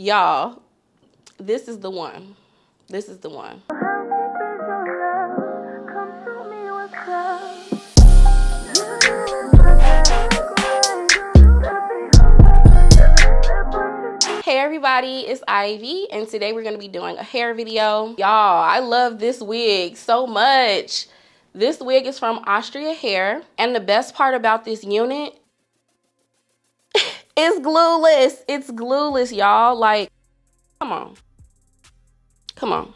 Y'all, this is the one. This is the one. Hey everybody, it's Ivy, and today we're going to be doing a hair video. Y'all, I love this wig so much. This wig is from Asteria Hair, and the best part about this unit is glueless. It's glueless, y'all. Like, come on. Come on.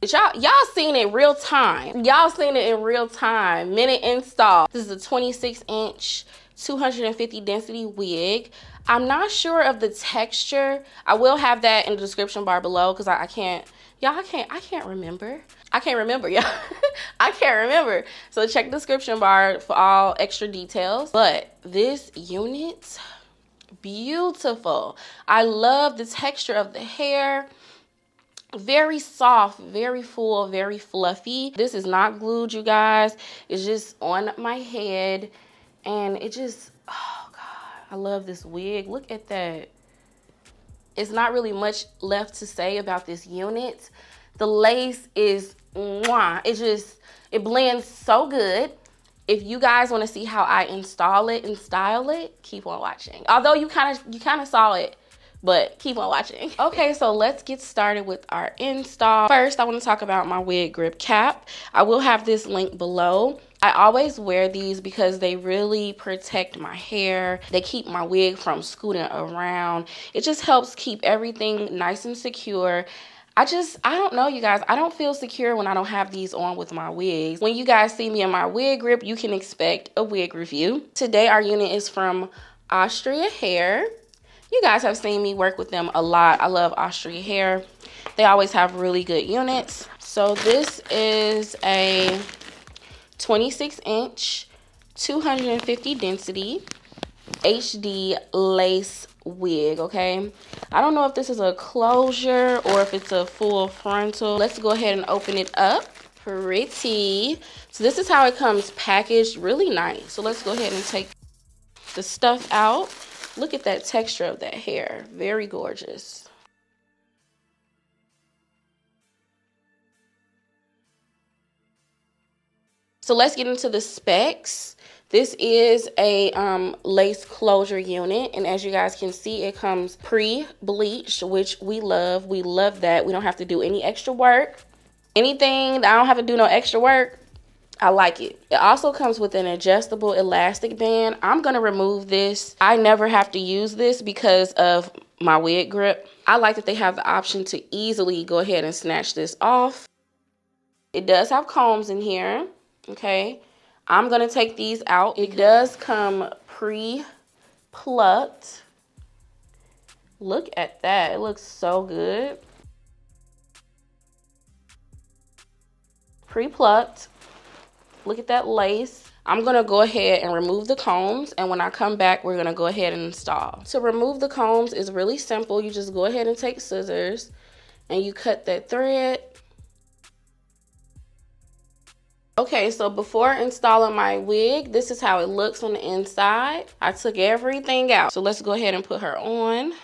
Y'all seen it real time. Y'all seen it in real time. Minute install. This is a 26-inch, 250 density wig. I'm not sure of the texture. I will have that in the description bar below because I can't, y'all, I can't remember. I can't remember, y'all. I can't remember. So check the description bar for all extra details. But this unit, beautiful. I love the texture of the hair. Very soft, very full, very fluffy. This is not glued, you guys. It's just on my head, and it just, oh God, I love this wig. Look at that. It's not really much left to say about this unit. The lace is mwah. It blends so good. If you guys want to see how I install it and style it, keep on watching. Although you kind of saw it, but keep on watching. Okay, so let's get started with our install. First, I want to talk about my wig grip cap. I will have this link below. I always wear these because they really protect my hair. They keep my wig from scooting around. It just helps keep everything nice and secure. I don't know, you guys. I don't feel secure when I don't have these on with my wigs. When you guys see me in my wig grip, you can expect a wig review. Today, our unit is from Asteria Hair. You guys have seen me work with them a lot. I love Asteria Hair. They always have really good units. So this is a 26-inch, 250 density HD lace wig, okay? I don't know if this is a closure or if it's a full frontal. Let's go ahead and open it up. Pretty. So this is how it comes packaged. Really nice. So let's go ahead and take the stuff out. Look at that texture of that hair. Very gorgeous. So let's get into the specs. This is a lace closure unit, and as you guys can see, it comes pre-bleached, which we love. We love that. We don't have to do any extra work. Anything that I don't have to do no extra work, I like it. It also comes with an adjustable elastic band. I'm going to remove this. I never have to use this because of my wig grip. I like that they have the option to easily go ahead and snatch this off. It does have combs in here, okay? I'm going to take these out. It does come pre-plucked. Look at that. It looks so good. Pre-plucked. Look at that lace. I'm going to go ahead and remove the combs, and when I come back, we're going to go ahead and install. To remove the combs is really simple. You just go ahead and take scissors, and you cut that thread. Okay, so before installing my wig, this is how it looks on the inside. I took everything out. So let's go ahead and put her on.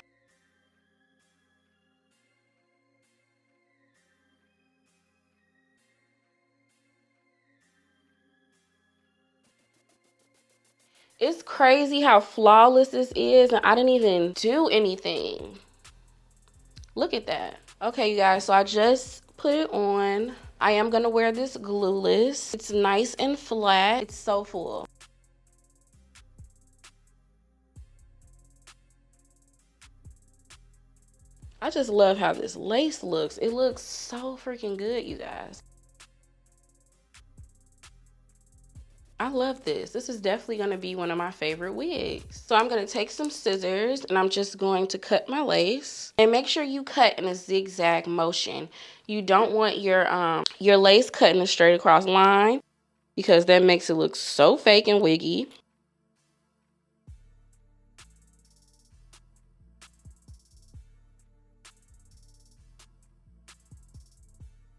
It's crazy how flawless this is, and I didn't even do anything. Look at that. Okay, you guys, so I just put it on. I am going to wear this glueless. It's nice and flat. It's so full. I just love how this lace looks. It looks so freaking good, you guys. I love this. This is definitely going to be one of my favorite wigs. So I'm going to take some scissors and I'm just going to cut my lace. And make sure you cut in a zigzag motion. You don't want your lace cut in a straight across line because that makes it look so fake and wiggy.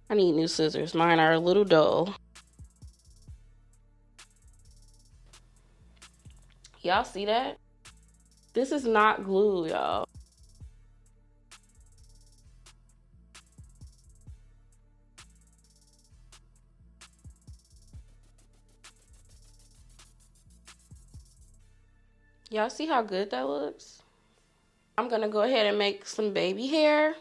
I need new scissors. Mine are a little dull. Y'all see that? This is not glue, y'all. Y'all see how good that looks? I'm gonna go ahead and make some baby hair.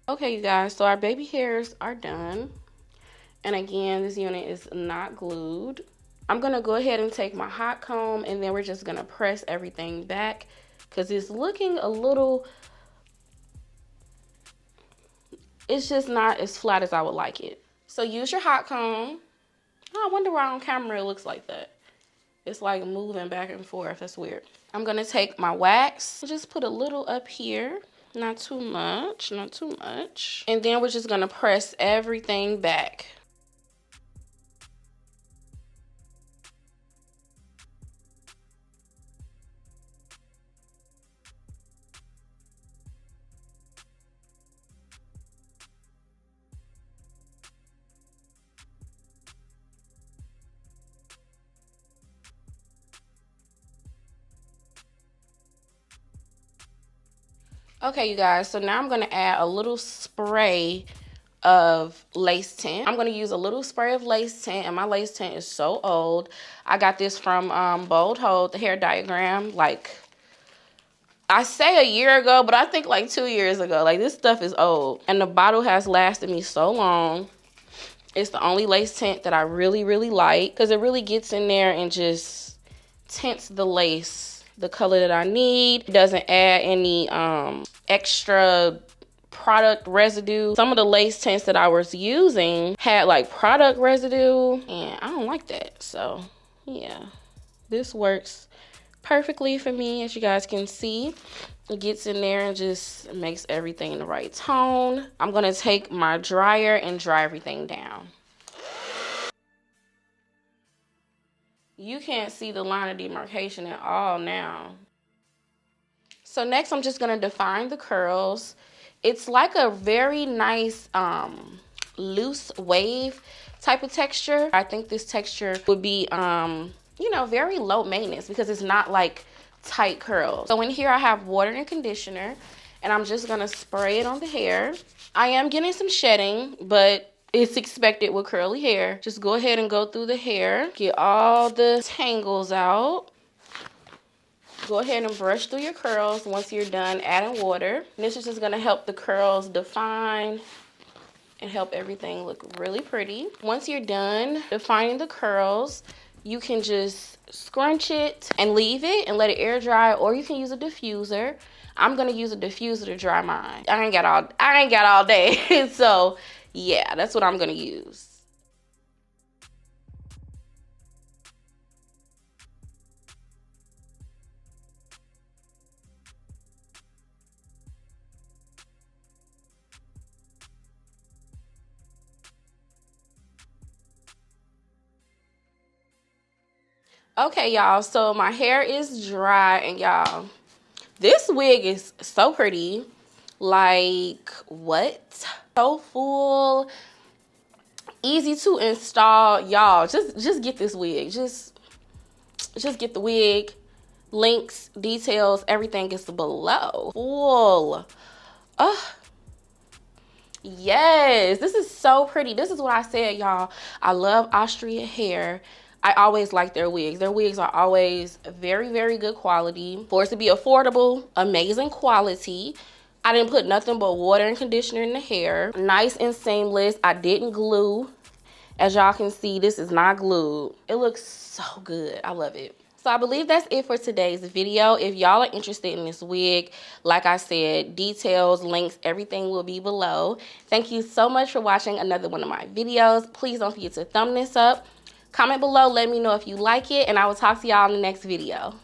Okay, you guys, so our baby hairs are done. And again, this unit is not glued. I'm gonna go ahead and take my hot comb, and then we're just gonna press everything back because it's looking a little, it's just not as flat as I would like it. So use your hot comb. Oh, I wonder why on camera it looks like that. It's like moving back and forth. That's weird. I'm gonna take my wax, just put a little up here. Not too much, not too much. And then we're just gonna press everything back. Okay, you guys, so now I'm gonna add a little spray of lace tint. I'm gonna use a little spray of lace tint, and my lace tint is so old. I got this from Bold Hold, the hair diagram, like, I say a year ago, but I think like 2 years ago. Like, this stuff is old, and the bottle has lasted me so long. It's the only lace tint that I really, really like because it really gets in there and just tints the lace the color that I need. It doesn't add any extra product residue. Some of the lace tints that I was using had like product residue, and I don't like that. So yeah, this works perfectly for me. As you guys can see, it gets in there and just makes everything the right tone. I'm gonna take my dryer and dry everything down. You can't see the line of demarcation at all now. So next I'm just gonna define the curls. It's like a very nice loose wave type of texture. I think this texture would be you know, very low maintenance because it's not like tight curls. So in here I have water and conditioner, and I'm just gonna spray it on the hair. I am getting some shedding, but it's expected with curly hair. Just go ahead and go through the hair, get all the tangles out. Go ahead and brush through your curls. Once you're done adding water, and this is just gonna help the curls define and help everything look really pretty. Once you're done defining the curls, you can just scrunch it and leave it and let it air dry, or you can use a diffuser. I'm gonna use a diffuser to dry mine. I ain't got all day. So yeah, that's what I'm gonna use. Okay, y'all, so my hair is dry, and y'all, this wig is so pretty. Like, what? So full, easy to install. Y'all, just get this wig. Just get the wig. Links, details, everything is below. Full. Yes, this is so pretty. This is what I said, y'all. I love Asteria hair. I always like their wigs. Their wigs are always very, very good quality. For it to be affordable, amazing quality. I didn't put nothing but water and conditioner in the hair. Nice and seamless. I didn't glue. As y'all can see, this is not glued. It looks so good. I love it. So I believe that's it for today's video. If y'all are interested in this wig, like I said, details, links, everything will be below. Thank you so much for watching another one of my videos. Please don't forget to thumb this up. Comment below, let me know if you like it, and I will talk to y'all in the next video.